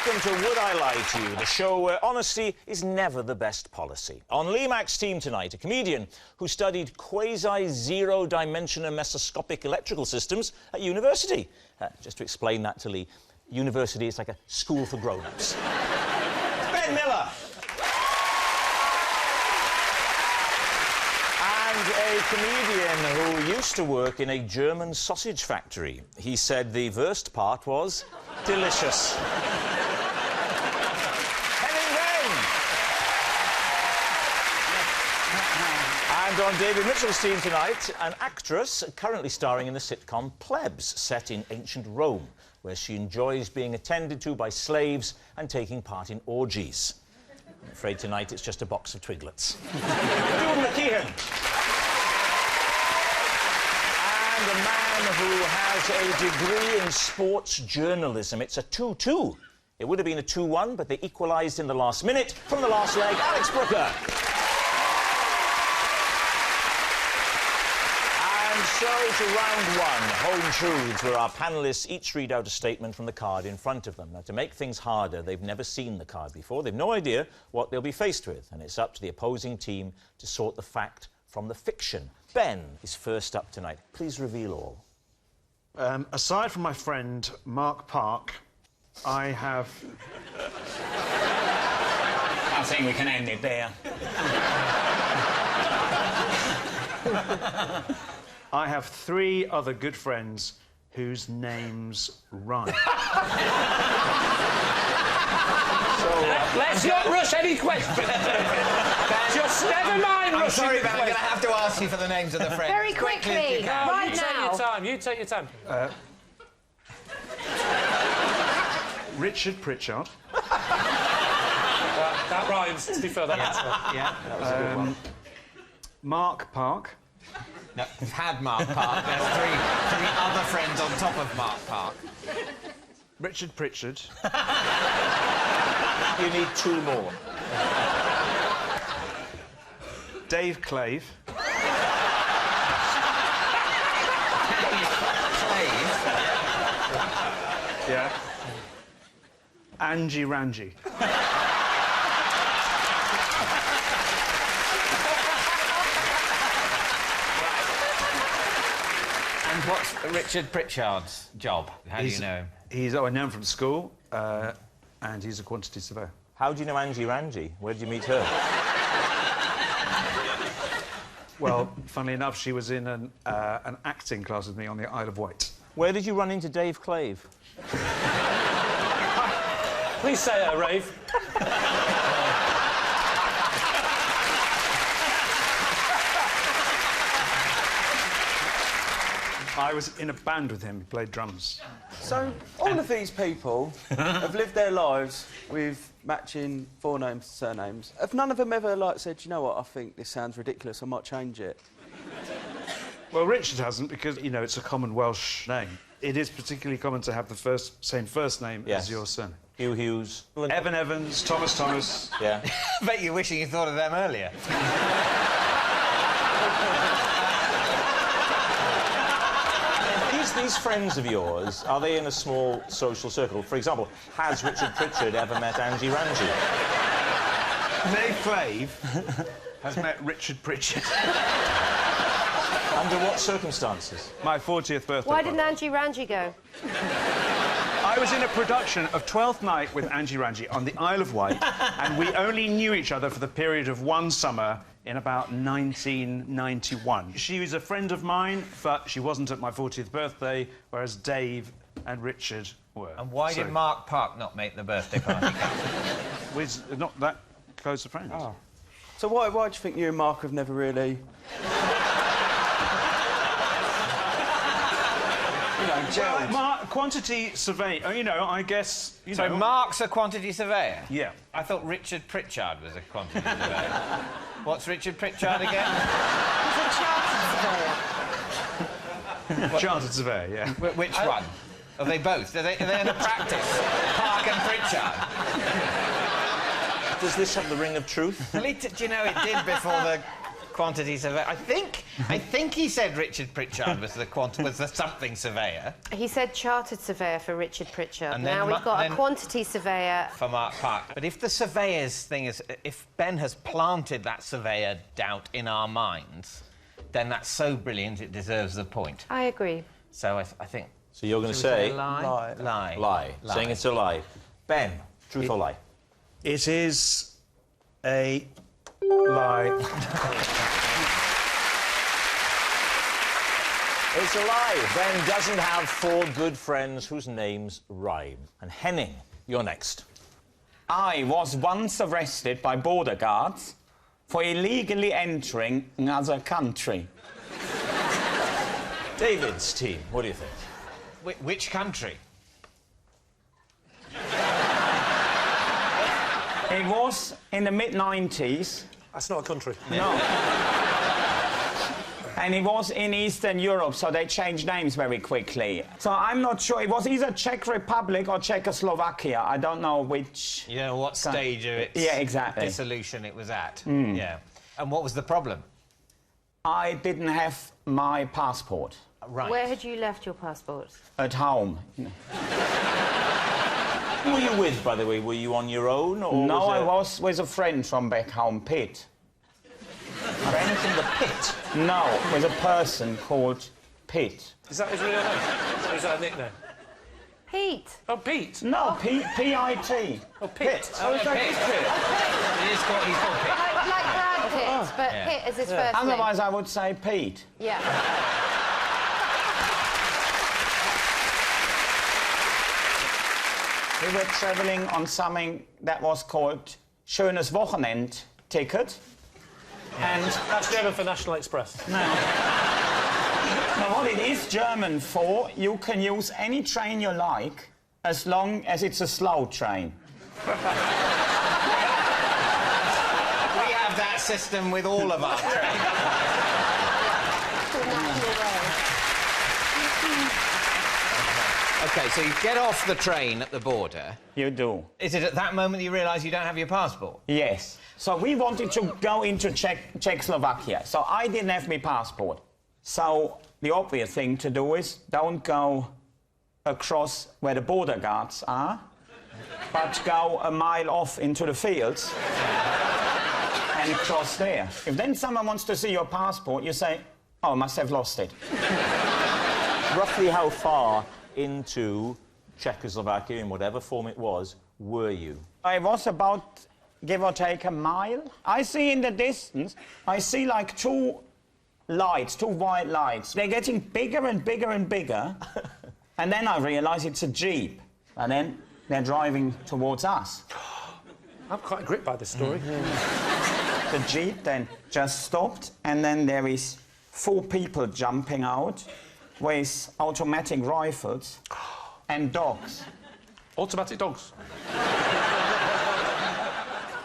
welcome to Would I Lie to You, the show where honesty is never the best policy. On Lee Mack's team tonight, a comedian who studied quasi-zero-dimensional mesoscopic electrical systems at university. Just to explain that to Lee, university is like a school for grown-ups. Ben Miller. And a comedian who used to work in a German sausage factory. He said the worst part was delicious. And on David Mitchell's team tonight, an actress currently starring in the sitcom Plebs, set in ancient Rome, where she enjoys being attended to by slaves and taking part in orgies. I'm afraid tonight it's just a box of Twiglets. Doom McKeehan. And a man who has a degree in sports journalism. It's a 2-2. It would have been a 2-1, but they equalised in the last minute. From the last leg, Alex Brooker. And so to round one, Home Truths, where our panellists each read out a statement from the card in front of them. Now, to make things harder, they've never seen the card before. They've no idea what they'll be faced with, and it's up to the opposing team to sort the fact from the fiction. Ben is first up tonight. Please reveal all. Aside from my friend Mark Park, I have... I think we can end it there. I have 3 other good friends whose names rhyme. Let's not rush any questions. Just never mind. I'm sorry, Ben. I'm going to have to ask you for the names of the friends. Very quickly, right now. You take your time. Richard Pritchard. That rhymes. To be fair, that answer. Yeah, that was a good one. Mark Park. No, we've had Mark Park. There's three other friends on top of Mark Park. Richard Pritchard. You need 2 more. Dave Clave. Yeah. Angie Ranji. And what's Richard Pritchard's job? How do you know him? I know him from school, and he's a quantity surveyor. How do you know Angie Ranji? Where did you meet her? Well, funnily enough, she was in an acting class with me on the Isle of Wight. Where did you run into Dave Clave? Please say it, Rave. I was in a band with him, he played drums. So, all of these people have lived their lives with matching forenames, surnames. Have none of them ever, like, said, you know what, I think this sounds ridiculous, I might change it? Well, Richard hasn't, because, you know, it's a common Welsh name. It is particularly common to have the same first name as your surname. Hugh Hughes. Evan Evans, Thomas Thomas. Yeah. I bet you're wishing you thought of them earlier. These friends of yours, are they in a small social circle? For example, has Richard Pritchard ever met Angie Ranji? Dave Clave has met Richard Pritchard. Under what circumstances? My 40th birthday Why party. didn't Angie Ranji go? I was in a production of Twelfth Night with Angie Ranji on the Isle of Wight, and we only knew each other for the period of one summer in about 1991. She was a friend of mine, but she wasn't at my 40th birthday, whereas Dave and Richard were. And why did Mark Park not make the birthday party? We're not that close of friends. Oh. So why do you think you and Mark have never really... Quantity survey. You know, I guess. So Mark's a quantity surveyor? Yeah. I thought Richard Pritchard was a quantity surveyor. What's Richard Pritchard again? He's a chartered surveyor. Chartered surveyor, yeah. Which one? Are they both? Are they in a practice? Park and Pritchard? Does this have the ring of truth? Well, do you know, it did before the quantity surveyor. I think he said Richard Pritchard was the something surveyor. He said chartered surveyor for Richard Pritchard. And Now then we've got then- a quantity surveyor. For Mark Park. But if the surveyor's thing is... If Ben has planted that surveyor doubt in our minds, then that's so brilliant it deserves the point. I agree. So I think... So you're going to Should we say... lie? Lie. Lie. Lie. Saying it's a lie. Ben, truth or lie? It is a lie. It's a lie. Ben doesn't have 4 good friends whose names rhyme. And Henning, you're next. I was once arrested by border guards for illegally entering another country. David's team, what do you think? Which country? It was in the mid-90s. That's not a country. No. And it was in Eastern Europe, so they changed names very quickly. So I'm not sure. It was either Czech Republic or Czechoslovakia. I don't know which... You know what stage of its Yeah, exactly. dissolution it was at. Yeah. And what was the problem? I didn't have my passport Right. Where had you left your passport? at home. Who were you with, by the way? Were you on your own, or No, I it was with a friend from back home, Pete. a friend from the pit? No, with a person called Pete. Is that his real name? Or is that a nickname? Pete. Oh, Pete. No, P-I-T. Oh, Pete. Oh, is that his Pete? It is called, he's called Pitt. Like Brad Pitt, but Yeah. Pitt is his first name. Otherwise, I would say Pete. Yeah. We were travelling on something that was called Schönes Wochenend-Ticket. And That's German for National Express. now, what it is German for, you can use any train you like as long as it's a slow train. We have that system with all of our trains. OK, so you get off the train at the border. You do. Is it at that moment you realise you don't have your passport? Yes. So we wanted to go into Czechoslovakia. So I didn't have my passport. So the obvious thing to do is don't go across where the border guards are, but go a mile off into the fields and cross there. If then someone wants to see your passport, you say, oh, I must have lost it. Roughly how far into Czechoslovakia, in whatever form it was, were you? I was about, give or take, a mile. I see in the distance, I see like 2 lights, 2 white lights. They're getting bigger and bigger and bigger. And then I realise it's a Jeep. And then they're driving towards us. I'm quite gripped by this story. The Jeep then just stopped, and then there is 4 people jumping out with automatic rifles and dogs. Automatic dogs.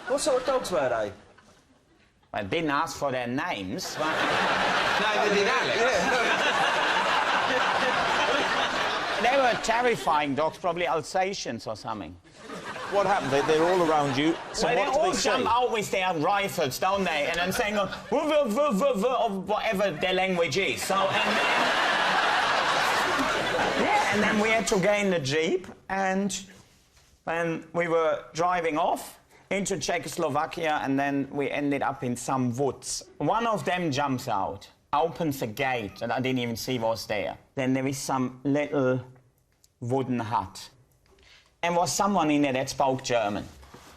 What sort of dogs were they? I didn't ask for their names, but Neither did Alex. they were terrifying dogs, probably Alsatians or something. What happened? They're all around you. So Well, what they do all they say? jump out with their rifles, don't they? And then saying, or whatever their language is. So, and then we had to gain the Jeep, and then we were driving off into Czechoslovakia, and then we ended up in some woods. One of them jumps out, opens a gate, and I didn't even see what was there. Then there is some little wooden hut. And was someone in there that spoke German.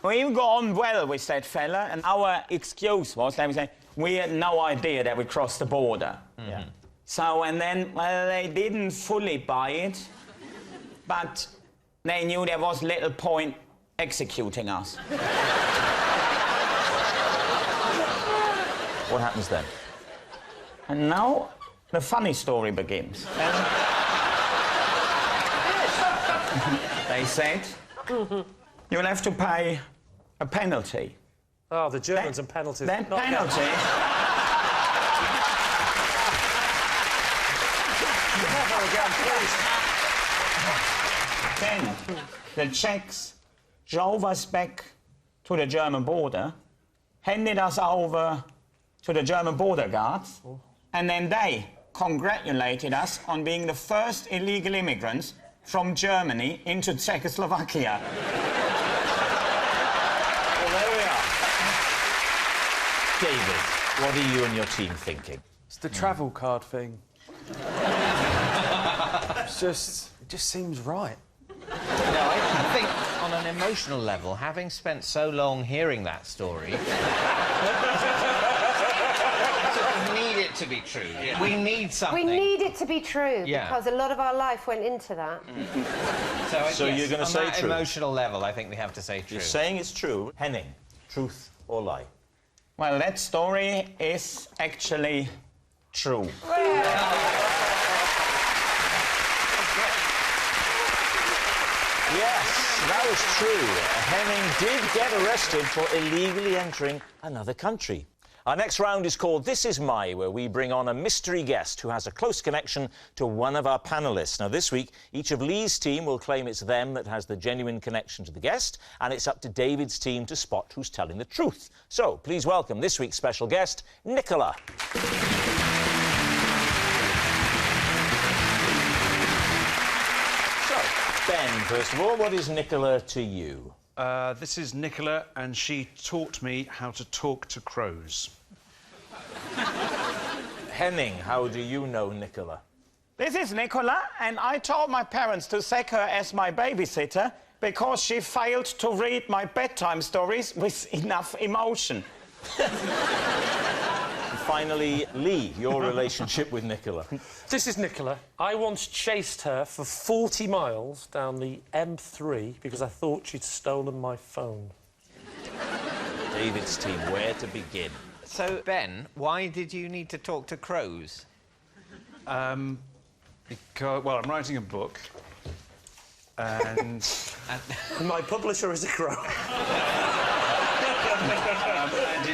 We got on well with that fella, and our excuse was, they were saying, we had no idea that we crossed the border. Yeah. So, and then, well, they didn't fully buy it, but they knew there was little point executing us. What happens then? And now the funny story begins. They said, you'll have to pay a penalty. Oh, the Germans and penalties. That Not penalty... Then the Czechs drove us back to the German border, handed us over to the German border guards, and then they congratulated us on being the first illegal immigrants from Germany into Czechoslovakia. Well, there we are. David, what are you and your team thinking? It's the travel card thing. It just seems right. No, I think on an emotional level, having spent so long hearing that story, we need it to be true. Yeah. We need something. We need it to be true Yeah. because a lot of our life went into that. So yes, you're gonna on say that true? emotional level, I think we have to say true. You're saying it's true. Henning, truth or lie? Well, that story is actually true. Yes, that was true. Henning did get arrested for illegally entering another country. Our next round is called This Is My, where we bring on a mystery guest who has a close connection to one of our panellists. Now, this week, each of Lee's team will claim it's them that has the genuine connection to the guest, and it's up to David's team to spot who's telling the truth. So, please welcome this week's special guest, Nicola. So, Ben, first of all, what is Nicola to you? This is Nicola, and she taught me how to talk to crows. Henning, how do you know Nicola? This is Nicola, and I told my parents to sack her as my babysitter because she failed to read my bedtime stories with enough emotion. Finally, Lee, your relationship with Nicola. This is Nicola. I once chased her for 40 miles down the M3 because I thought she'd stolen my phone. David's team, where to begin? So, Ben, why did you need to talk to crows? Because, well, I'm writing a book, and My publisher is a crow. and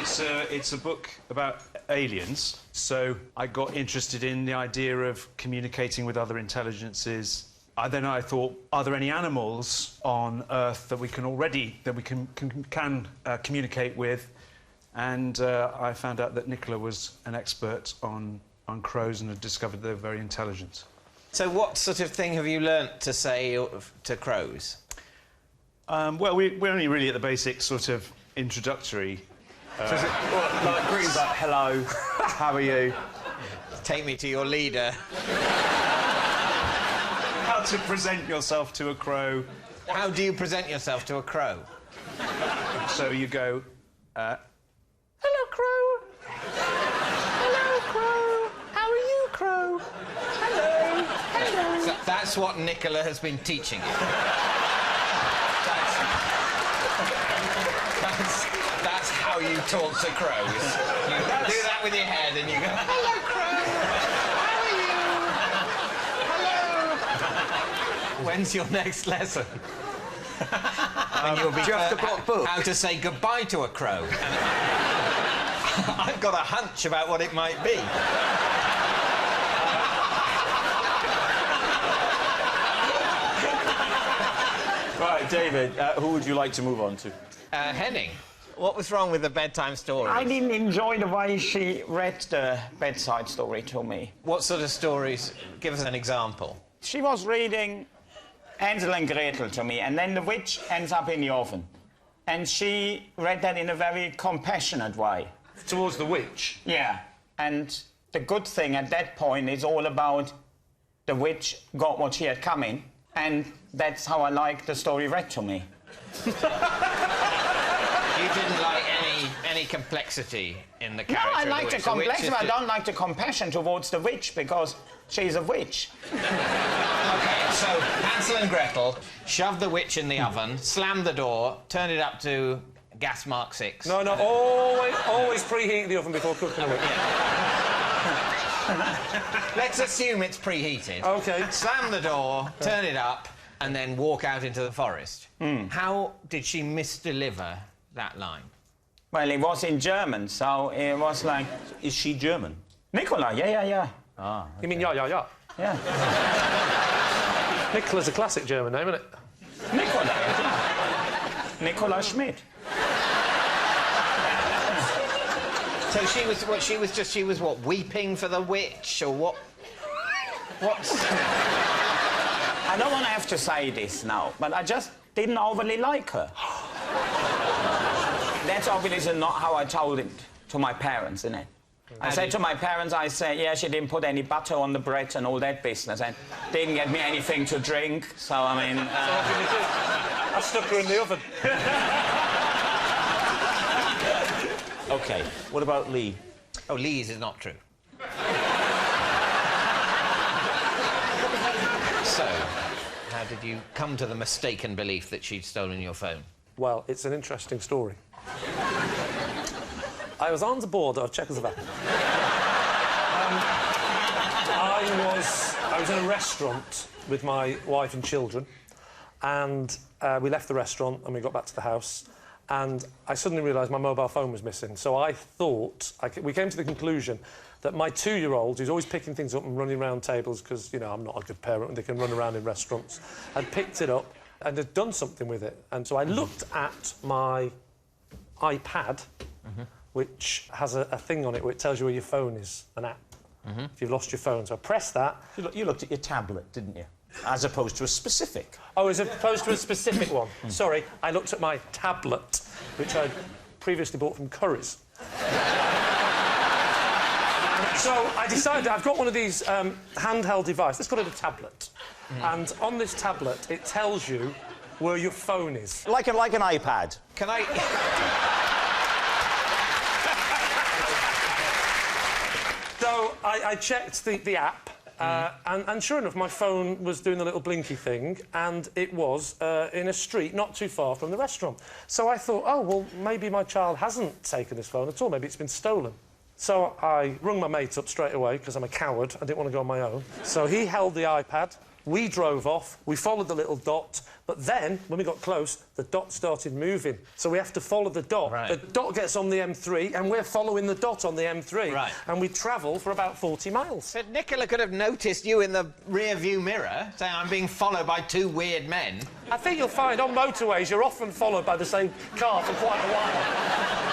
it's a book about aliens. So I got interested in the idea of communicating with other intelligences. Then I thought, are there any animals on Earth that we can communicate with? And I found out that Nicola was an expert on crows and had discovered they're very intelligent. So what sort of thing have you learnt to say to crows? Well, we're only really at the basic sort of introductory. Like Greenback, hello, how are you? Take me to your leader. How to present yourself to a crow. How do you present yourself to a crow? So you go, Hello, crow. Hello, crow. How are you, crow? Hello. Hello. So that's what Nicola has been teaching you. That's how you talk to crows. You do that with your head and you go, hello, crow. How are you? Hello. When's your next lesson? And you'll be do you have to block book? how to say goodbye to a crow. I've got a hunch about what it might be. Right, David, who would you like to move on to? Henning, what was wrong with the bedtime story? I didn't enjoy the way she read the bedside story to me. What sort of stories? Give us an example. She was reading Hansel and Gretel to me, and then the witch ends up in the oven. And she read that in a very compassionate way. towards the witch. Yeah, and the good thing at that point is all about the witch got what she had coming, and that's how I like the story read to me. You didn't like any complexity in the character. No, I of like the witch. The witch complexity, is but I don't like the compassion towards the witch because she's a witch. Okay, so Hansel and Gretel shoved the witch in the oven, slammed the door, turned it up to gas mark 6. No, always preheat the oven before cooking the witch. Let's assume it's preheated. OK. Slam the door, turn it up, and then walk out into the forest. How did she misdeliver that line? Well, it was in German, so it was like... Is she German? Nicola, yeah. Ah. You mean yeah? Yeah. Nicola's a classic German name, isn't it? Nicola. Nicola Schmidt. So she was what? She was what? Weeping for the witch, or what? What's? I don't want to have to say this now, but I just didn't overly like her. That's obviously not how I told it to my parents, isn't it? I said to my parents, I said, yeah, she didn't put any butter on the bread and all that business, and didn't get me anything to drink, so, I mean... I stuck her in the oven. OK, what about Lee? Oh, Lee's is not true. So, how did you come to the mistaken belief that she'd stolen your phone? Well, it's an interesting story. I was on the border of Czechoslovakia. I was in a restaurant with my wife and children, and we left the restaurant and we got back to the house, and I suddenly realised my mobile phone was missing. So I thought... we came to the conclusion that my 2-year-old, who's always picking things up and running around tables because, you know, I'm not a good parent and they can run around in restaurants, had picked it up and had done something with it. And so I looked at my iPad, which has a thing on it where it tells you where your phone is, an app, if you've lost your phone. So I pressed that. You looked at your tablet, didn't you? As opposed to a specific. Oh, as opposed to a specific one. Sorry, I looked at my tablet, which I'd previously bought from Curry's. So I decided I've got one of these handheld devices. Let's call it a tablet. And on this tablet, it tells you where your phone is. Like an iPad. Can I... So I checked the app, and sure enough, my phone was doing the little blinky thing, and it was in a street not too far from the restaurant. So I thought, oh, well, maybe my child hasn't taken this phone at all. Maybe it's been stolen. So I rung my mate up straight away, because I'm a coward. I didn't want to go on my own. So he held the iPad. We drove off, we followed the little dot, but then, when we got close, the dot started moving. So we have to follow the dot. Right. The dot gets on the M3, and we're following the dot on the M3. Right. And we travel for about 40 miles. But Nicola could have noticed you in the rear-view mirror, saying, I'm being followed by 2 weird men. I think you'll find on motorways you're often followed by the same car for quite a while.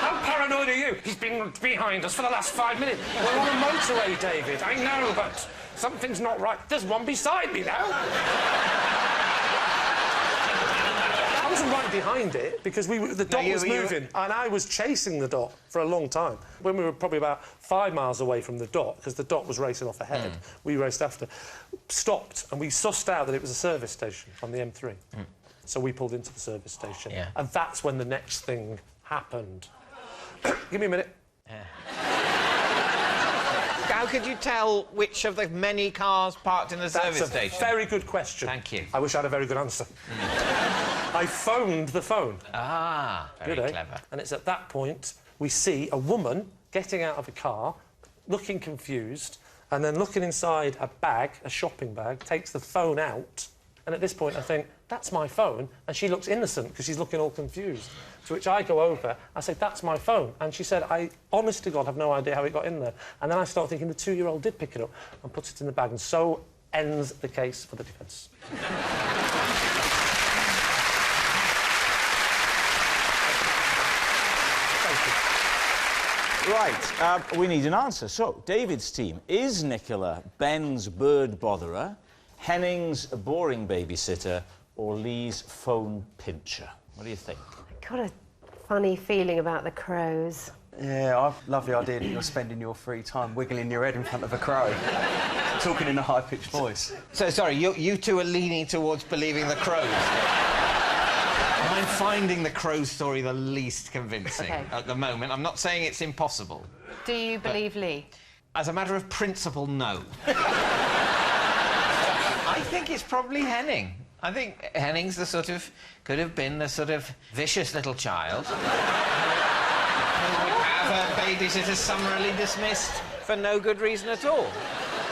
How paranoid are you? He's been behind us for the last 5 minutes. We're on a motorway, David. I know, but something's not right. There's one beside me now. I wasn't right behind it because the dot was moving and I was chasing the dot for a long time. When we were probably about 5 miles away from the dot, because the dot was racing off ahead, we raced after, stopped, and we sussed out that it was a service station on the M3. So we pulled into the service station. Yeah. And that's when the next thing happened. Give me a minute. How could you tell which of the many cars parked in the service station? That's a very good question. Thank you. I wish I had a very good answer. I phoned the phone. Ah, very Good, eh? clever. And it's at that point we see a woman getting out of a car, looking confused, and then looking inside a bag, a shopping bag, takes the phone out. And at this point I think, that's my phone. And she looks innocent because she's looking all confused. To which I go over, I say, that's my phone. And she said, I, honest to God, have no idea how it got in there. And then I start thinking the 2-year-old did pick it up and put it in the bag. And so ends the case for the defence. Right, we need an answer. So, David's team, is Nicola Ben's bird botherer, Henning's boring babysitter, or Lee's phone pincher? What do you think? Got a funny feeling about the crows. Yeah, I've lovely idea that you're spending your free time wiggling your head in front of a crow, talking in a high-pitched voice. So, sorry, you two are leaning towards believing the crows. I'm finding the crow story the least convincing at the moment. I'm not saying it's impossible. Do you believe Lee? As a matter of principle, no. I think it's probably Henning. I think Henning's the sort of... could have been the sort of vicious little child who would have her babysitter summarily dismissed for no good reason at all.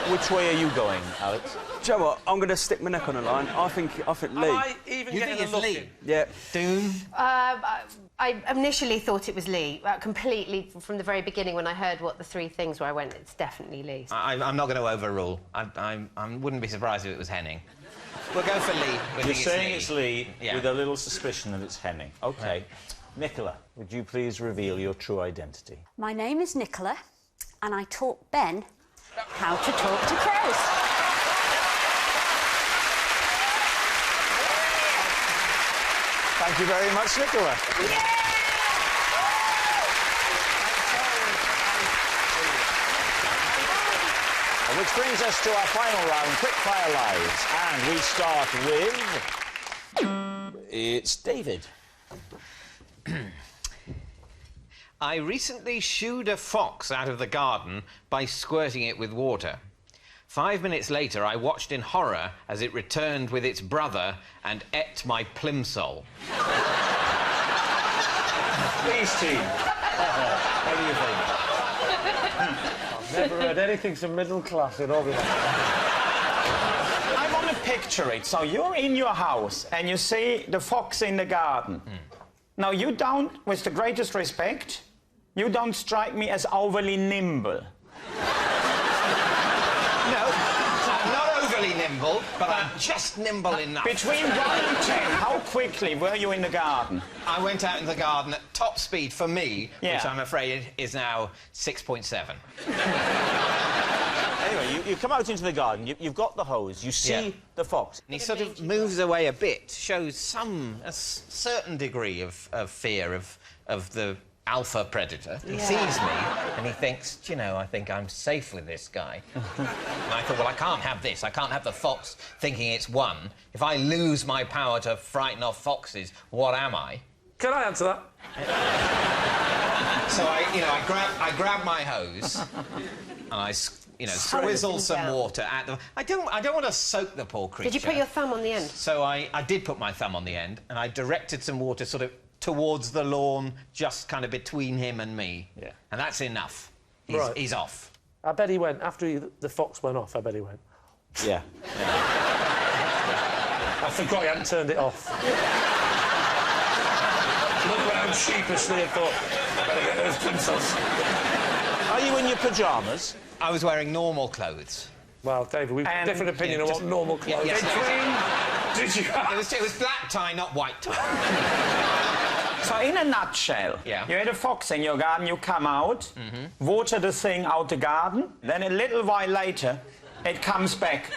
Which way are you going, Alex? Do you know what? I'm going to stick my neck on the line. I think Lee. Am I even You getting think a it's look Lee? in? Yeah. Doom? I initially thought it was Lee. Completely, from the very beginning, when I heard what the 3 things were, I went, it's definitely Lee. I'm not going to overrule. I wouldn't be surprised if it was Henning. We'll go for Lee. You're saying it's Lee Yeah. with a little suspicion that it's Henning. OK. Nicola, would you please reveal your true identity? My name is Nicola, and I taught Ben how to talk to crows. Thank you very much, Nicola. Which brings us to our final round, Quickfire Lives. And we start with... It's David. I recently shooed a fox out of the garden by squirting it with water. 5 minutes later, I watched in horror as it returned with its brother and ate my plimsoll. Please, team. What do you think? Never heard anything so middle class in all my life. I want to picture it. So you're in your house and you see the fox in the garden. Now, you don't, with the greatest respect, you don't strike me as overly nimble. No, I'm not overly nimble, but I'm just nimble enough. Between 1 and 10, how quickly were you in the garden? I went out in the garden at top speed for me, Yeah. which I'm afraid is now 6.7. Anyway, you come out into the garden, you've got the hose, you see the fox. And he sort of moves away a bit, shows a certain degree of fear of the alpha predator. He sees me and he thinks, do you know, I think I'm safe with this guy. And I thought, well, I can't have this. I can't have the fox thinking it's one. If I lose my power to frighten off foxes, what am I? Can I answer that? So I grab my hose and I swizzle some water at them. I don't want to soak the poor creature. Did you put your thumb on the end? So I did put my thumb on the end, and I directed some water sort of towards the lawn, just kind of between him and me. Yeah. And that's enough. He's off. I bet he went, after the fox went off, I bet he went. Yeah. I forgot he hadn't turned it off. Looked round sheepishly and thought, I better get those plimsolls. Are you in your pyjamas? I was wearing normal clothes. Well, David, we've a different opinion on what normal clothes yes, Did you have? It was black tie, not white tie. So in a nutshell, you had a fox in your garden, you come out, water the thing out the garden, then a little while later, it comes back.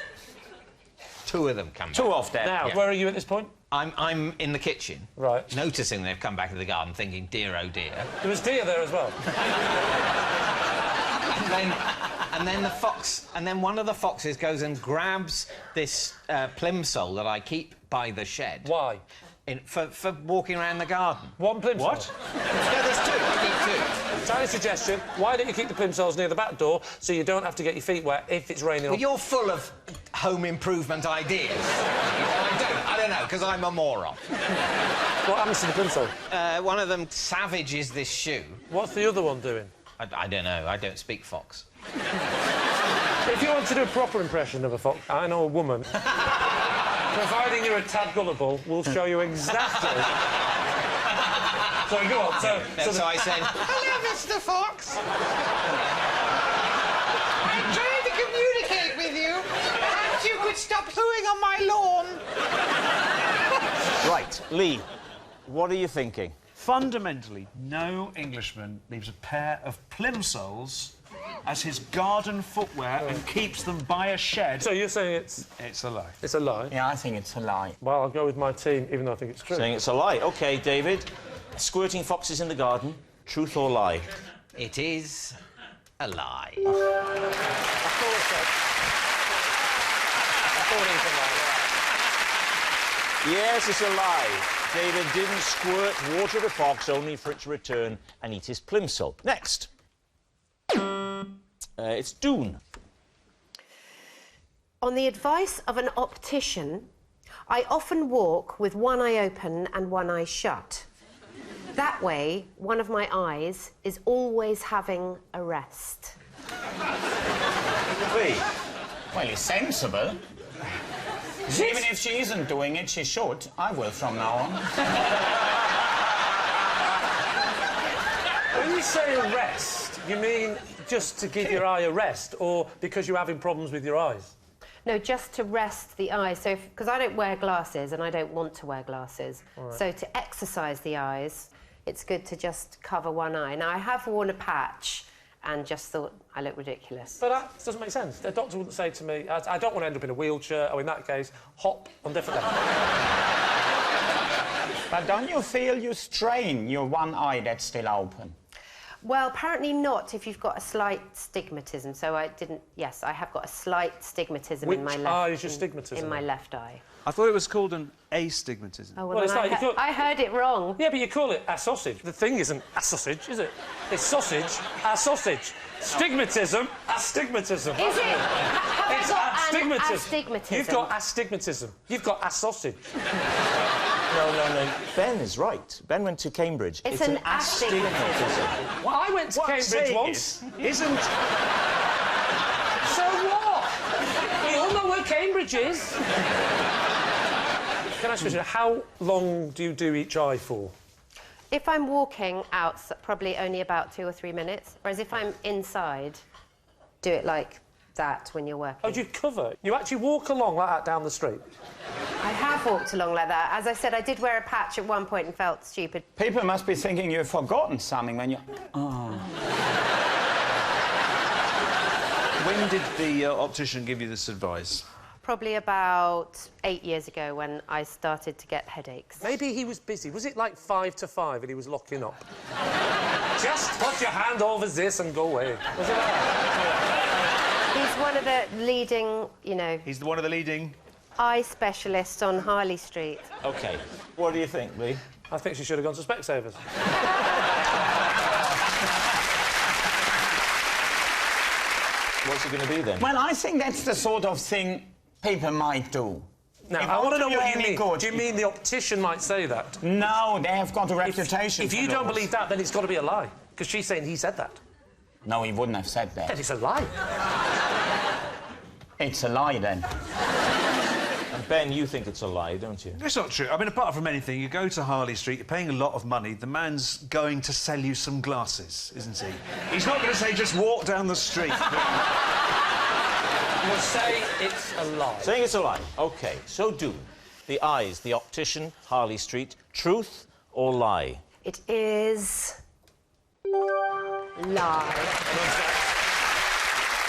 2 of them come back. 2 of them. Now, where are you at this point? I'm in the kitchen. Right. Noticing they've come back to the garden, thinking, dear, oh dear. There was deer there as well. And then the fox, and then one of the foxes goes and grabs this plimsoll that I keep by the shed. Why? For walking around the garden. One plimsoll? What? No, there's 2. I keep 2. Tiny suggestion, why don't you keep the plimsolls near the back door so you don't have to get your feet wet if it's raining? Well, you're full of home improvement ideas. I don't know, because I'm a moron. What happens to the plimsoll? One of them savages this shoe. What's the other one doing? I don't know. I don't speak fox. If you want to do a proper impression of a fox, I know a woman. Providing you're a tad gullible, we'll show you exactly. So go on. So I said, hello, Mr. Fox. I'm trying to communicate with you. Perhaps you could stop pooing on my lawn. Right, Lee, what are you thinking? Fundamentally, no Englishman leaves a pair of plimsolls as his garden footwear and keeps them by a shed. So you're saying it's a lie. It's a lie? Yeah, I think it's a lie. Well, I'll go with my team, even though I think it's true. Saying it's a lie. OK, David. Squirting foxes in the garden, truth or lie? It is a lie. I thought it was a lie. Yes, it's a lie. David didn't squirt water at a fox only for it to return and eat his plimsoll. Next. It's Doon. On the advice of an optician, I often walk with one eye open and one eye shut. That way, one of my eyes is always having a rest. Lee. Well, it's sensible. Even if she isn't doing it, she should. I will from now on. When you say a rest, you mean just to give your eye a rest, or because you're having problems with your eyes? No, just to rest the eyes. So, because I don't wear glasses and I don't want to wear glasses. Right. So to exercise the eyes, it's good to just cover one eye. Now, I have worn a patch and just thought I look ridiculous. But that doesn't make sense. The doctor wouldn't say to me, I don't want to end up in a wheelchair, or in that case, hop on different levels. But don't you feel you strain your one eye that's still open? Well, apparently not if you've got a slight stigmatism. So I didn't... Yes, I have got a slight stigmatism in my left... Which eye is your stigmatism? In my left eye. I thought it was called an astigmatism. Oh, Well, it's then like you I heard it wrong. Yeah, but you call it a sausage. The thing isn't a sausage, is it? It's sausage, a sausage. Stigmatism, astigmatism. Is it? Have I It's got astigmatism. astigmatism? You've got astigmatism. You've got a sausage. No. Ben is right. Ben went to Cambridge. It's an astigmatism. Well, I went to Cambridge once. Isn't... So what? We all know where Cambridge is. Can I ask you, how long do you do each eye for? If I'm walking out, probably only about 2 or 3 minutes. Whereas if I'm inside, do it like that when you're working. Oh, do you cover? You actually walk along like that down the street? I have walked along like that. As I said, I did wear a patch at one point and felt stupid. People must be thinking you've forgotten something when you... Oh. When did the optician give you this advice? Probably about 8 years ago when I started to get headaches. Maybe he was busy. Was it like 5 to 5 and he was locking up? Just put your hand over this and go away. Was it like that? He's one of the leading, you know... He's one of the leading... eye specialists on Harley Street. OK. What do you think, Lee? I think she should have gone to Specsavers. What's it going to be, then? Well, I think that's the sort of thing people might do. Now, If I want to know you're what you any mean. good- Do you mean the optician might say that? No, they have got a reputation. If you for don't those. believe that, then it's got to be a lie. Because she's saying he said that. No, he wouldn't have said Then that. it's a lie. It's a lie, then. And Ben, you think it's a lie, don't you? It's not true. I mean, apart from anything, you go to Harley Street, you're paying a lot of money, the man's going to sell you some glasses, isn't he? He's not going to say, just walk down the street. We'll say it's a lie. Saying it's a lie. OK, so do. The eyes, the optician, Harley Street. Truth or lie? It is... lie.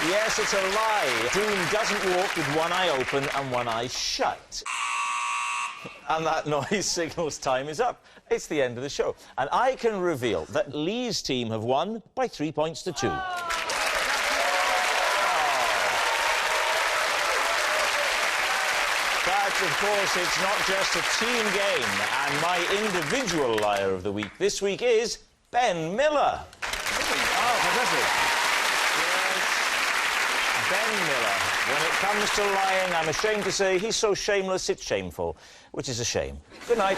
Yes, it's a lie. Doom doesn't walk with one eye open and one eye shut. And that noise signals time is up. It's the end of the show. And I can reveal that Lee's team have won by 3 points to 2. But, of course, it's not just a team game. And my individual liar of the week this week is Ben Miller. Oh, fantastic. Ben Miller. When it comes to lying, I'm ashamed to say he's so shameless it's shameful, which is a shame. Good night.